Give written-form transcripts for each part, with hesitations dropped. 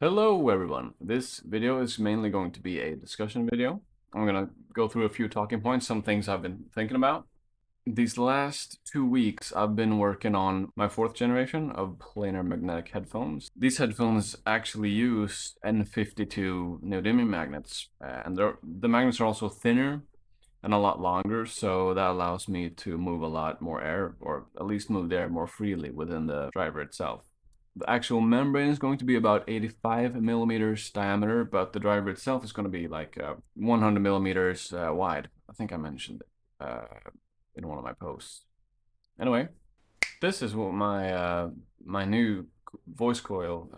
Hello everyone. This video is mainly going to be a discussion video. I'm gonna go through a few talking points, some things I've been thinking about. These last 2 weeks I've been working on my 4th generation of planar magnetic headphones. These headphones actually use N52 neodymium magnets, and the magnets are also thinner and a lot longer, so that allows me to move a lot more air, or at least move the air more freely within the driver itself. The actual membrane is going to be about 85 millimeters diameter, but the driver itself is going to be like 100 millimeters wide. I think I mentioned it in one of my posts. Anyway, this is what my new voice coil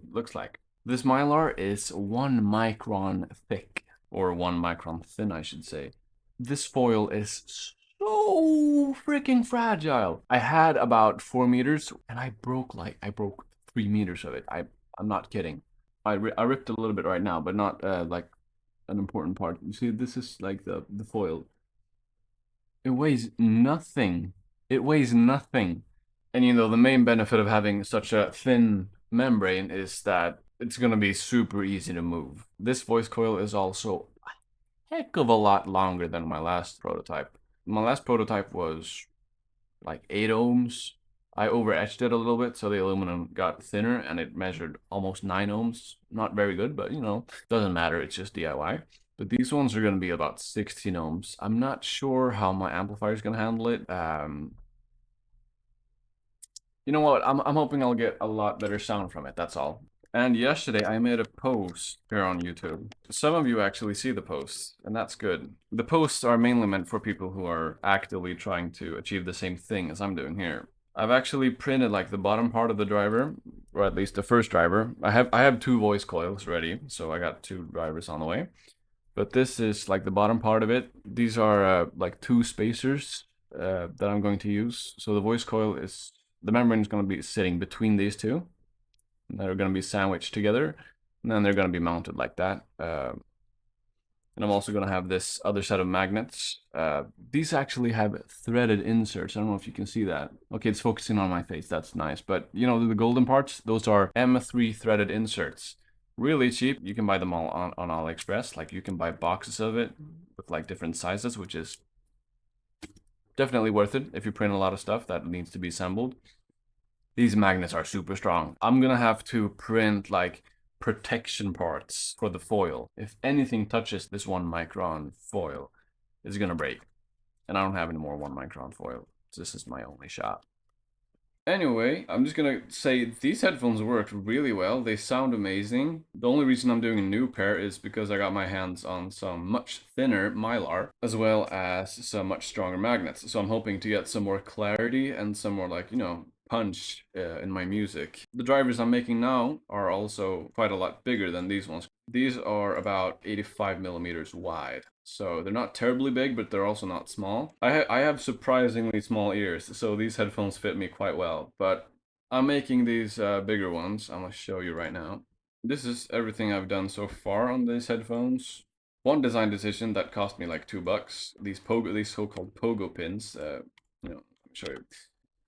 looks like. This mylar is 1 micron thick, or 1 micron thin, I should say. This foil is so freaking fragile. I had about 4 meters, and I broke 3 meters of it. I'm not kidding. I ripped a little bit right now, but not like an important part. You see, this is like the foil. It weighs nothing. It weighs nothing. And you know, the main benefit of having such a thin membrane is that it's gonna be super easy to move. This voice coil is also a heck of a lot longer than my last prototype. My last prototype was like 8 ohms. I over etched it a little bit so the aluminum got thinner and it measured almost 9 ohms. Not very good, but you know, doesn't matter, it's just DIY. But these ones are going to be about 16 ohms. I'm not sure how my amplifier is going to handle it. You know what? I'm hoping I'll get a lot better sound from it, that's all. And yesterday I made a post here on YouTube. Some of you actually see the posts, and that's good. The posts are mainly meant for people who are actively trying to achieve the same thing as I'm doing here. I've actually printed like the bottom part of the driver, or at least the first driver. I have 2 voice coils ready, so I got 2 drivers on the way. But this is like the bottom part of it. These are like 2 spacers that I'm going to use. So the voice coil is, the membrane is going to be sitting between these 2. And they're going to be sandwiched together. And then they're going to be mounted like that. And I'm also going to have this other set of magnets. These actually have threaded inserts. I don't know if you can see that. Okay, it's focusing on my face. That's nice. But you know, the golden parts, those are M3 threaded inserts. Really cheap. You can buy them all on AliExpress. Like, you can buy boxes of it with like different sizes, which is definitely worth it if you print a lot of stuff that needs to be assembled. These magnets are super strong. I'm gonna have to print like protection parts for the foil. If anything touches this 1 micron foil, it's gonna break. And I don't have any more 1 micron foil. This is my only shot. Anyway, I'm just gonna say these headphones worked really well. They sound amazing. The only reason I'm doing a new pair is because I got my hands on some much thinner mylar, as well as some much stronger magnets. So I'm hoping to get some more clarity and some more, like, you know, punch in my music. The drivers I'm making now are also quite a lot bigger than these ones. These are about 85 millimeters wide. So they're not terribly big, but they're also not small. I have surprisingly small ears, so these headphones fit me quite well. But I'm making these bigger ones. I'm gonna show you right now. This is everything I've done so far on these headphones. One design decision that cost me like $2. These so-called pogo pins. You know, let me show you.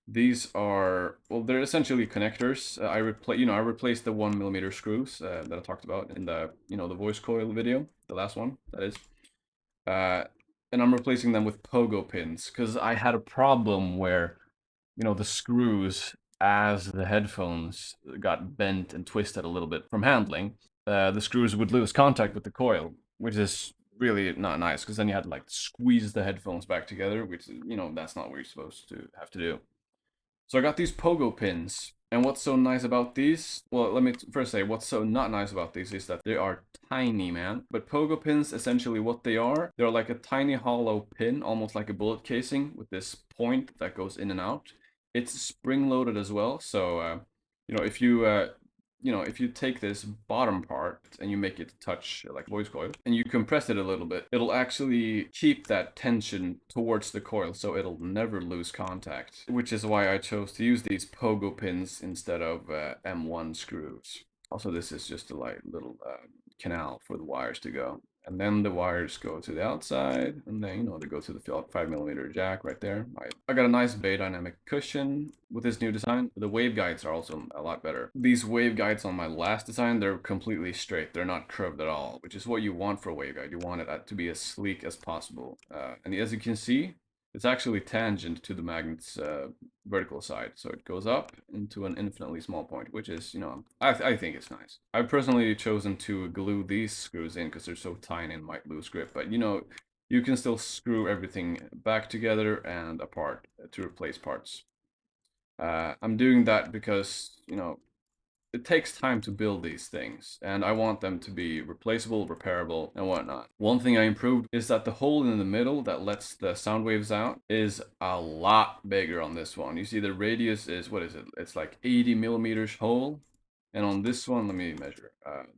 These are, well, they're essentially connectors. I replaced the 1 millimeter screws that I talked about in the, you know, the voice coil video, the last one, that is. And I'm replacing them with pogo pins because I had a problem where, you know, the screws, as the headphones got bent and twisted a little bit from handling, the screws would lose contact with the coil, which is really not nice because then you had to like squeeze the headphones back together, which, you know, that's not what you're supposed to have to do. So I got these pogo pins. And what's so nice about these? Well, let me first say what's so not nice about these is that they are tiny, man. But pogo pins, essentially what they are, they're like a tiny hollow pin, almost like a bullet casing with this point that goes in and out. It's spring loaded as well. So, you know, if you take this bottom part and you make it touch like voice coil and you compress it a little bit, it'll actually keep that tension towards the coil so it'll never lose contact, which is why I chose to use these pogo pins instead of M1 screws. Also, this is just a little canal for the wires to go. And then the wires go to the outside, and then, you know, they go to the 5mm jack right there. I got a nice Bay Dynamic cushion with this new design. The waveguides are also a lot better. These waveguides on my last design, they're completely straight. They're not curved at all, which is what you want for a waveguide. You want it to be as sleek as possible. And as you can see, it's actually tangent to the magnet's vertical side. So it goes up into an infinitely small point, which is, you know, I think it's nice. I've personally chosen to glue these screws in because they're so tiny and might lose grip. But, you know, you can still screw everything back together and apart to replace parts. I'm doing that because, you know, it takes time to build these things, and I want them to be replaceable, repairable, and whatnot. One thing I improved is that the hole in the middle that lets the sound waves out is a lot bigger on this one. You see the radius is, what is it? It's like 80mm hole. And on this one, let me measure.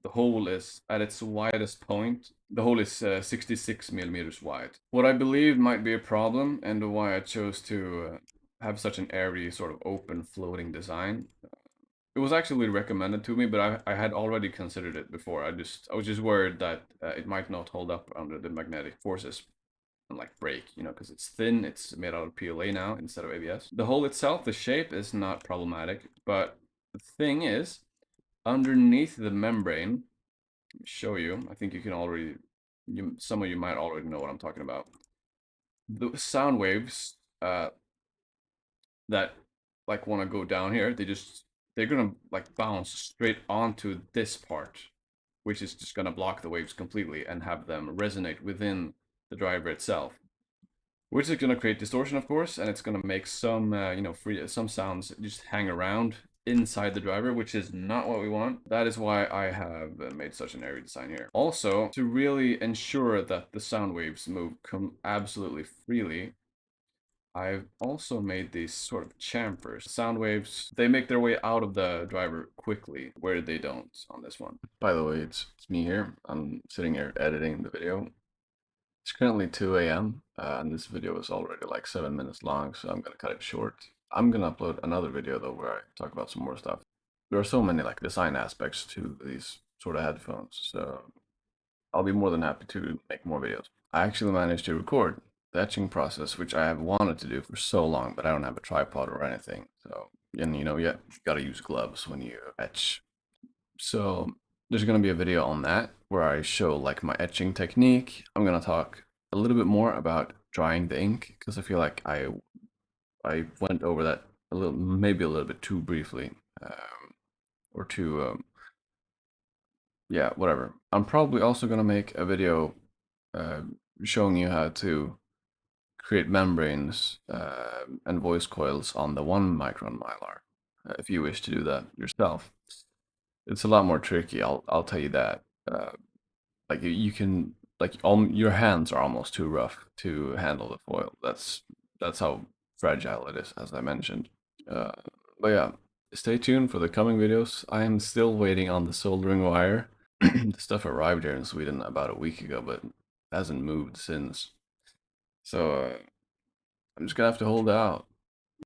The hole is at its widest point. The hole is 66mm wide. What I believe might be a problem, and why I chose to have such an airy, sort of open, floating design. It was actually recommended to me, but I had already considered it before. I was just worried that it might not hold up under the magnetic forces and like break, you know, because it's thin. It's made out of PLA now instead of ABS. The hole itself, the shape is not problematic, but the thing is, underneath the membrane, let me show you. I think you can already, some of you might already know what I'm talking about. The sound waves that like want to go down here, they're gonna like bounce straight onto this part, which is just gonna block the waves completely and have them resonate within the driver itself, which is gonna create distortion, of course, and it's gonna make some you know, some sounds just hang around inside the driver, which is not what we want. That is why I have made such an airy design here. Also, to really ensure that the sound waves move absolutely freely, I've also made these sort of chamfers. Sound waves, they make their way out of the driver quickly, where they don't on this one. By the way, it's me here. I'm sitting here editing the video. It's currently 2 a.m. And this video is already like 7 minutes long, so I'm gonna cut it short. I'm gonna upload another video though where I talk about some more stuff. There are so many like design aspects to these sort of headphones, so I'll be more than happy to make more videos. I actually managed to record the etching process, which I have wanted to do for so long, but I don't have a tripod or anything. So, and you know, yeah, you gotta use gloves when you etch. So there's gonna be a video on that where I show like my etching technique. I'm gonna talk a little bit more about drying the ink because I feel like I went over that a little, maybe a little bit too briefly, or too yeah, whatever. I'm probably also gonna make a video uh, showing you how to create membranes and voice coils on the 1 micron mylar, if you wish to do that yourself. It's a lot more tricky, I'll tell you that. Like you can, like your hands are almost too rough to handle the foil. That's how fragile it is, as I mentioned. But yeah, stay tuned for the coming videos. I am still waiting on the soldering wire. The stuff arrived here in Sweden about a week ago, but hasn't moved since. So I'm just gonna have to hold out.